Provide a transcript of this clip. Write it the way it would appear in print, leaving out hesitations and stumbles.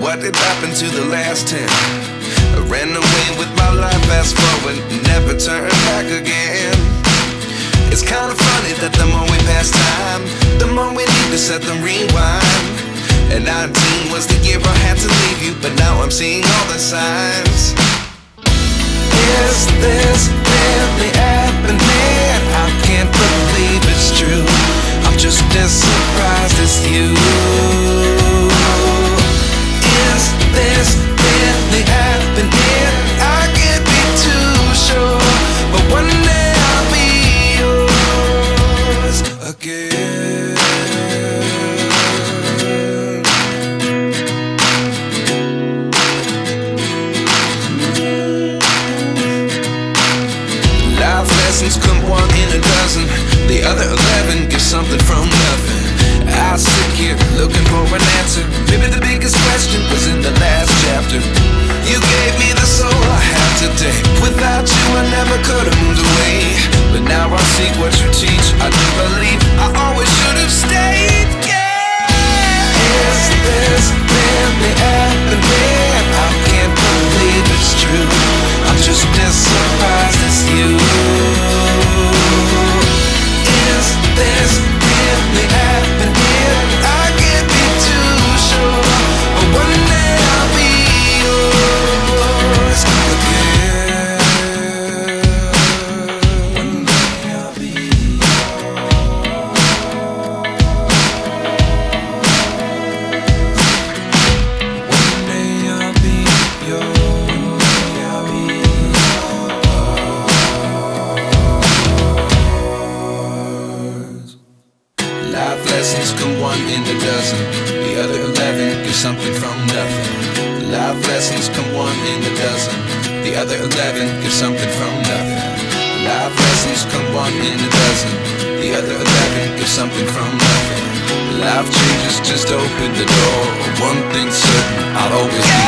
what did happen to the last 10? I ran away with my life, fast forward, never turn back again. It's kind of funny that the more we pass time, the more we need to set them rewind. And 19 was the year I had to leave you, but now I'm seeing all the signs. Is this really happening? I can't believe it's true. I'm just as surprised as you. Is this really happening? I can't be too sure, but one day I'll be yours again. Life lessons come one in a dozen. The other 11 get something from nothing. I sit here looking for an answer. Maybe the biggest question was in the last chapter. You gave me the soul I have today. Without you I never could have moved away. But now I see what you teach. I do believe I always should have stayed. Yeah. Is this really happening? I can't believe it's true. I'm just as surprised as you. Is this really happening? I can't be too sure, but one day I'll be yours again. One day I'll be yours. One day I'll be yours. One day I'll be yours. Life lessons come one in a dozen. The other 11 give something from nothing. Life lessons come one in a dozen. The other 11 give something from nothing. Life lessons come one in a dozen. The other 11 give something from nothing. Life changes just open the door. One thing's certain, I'll always be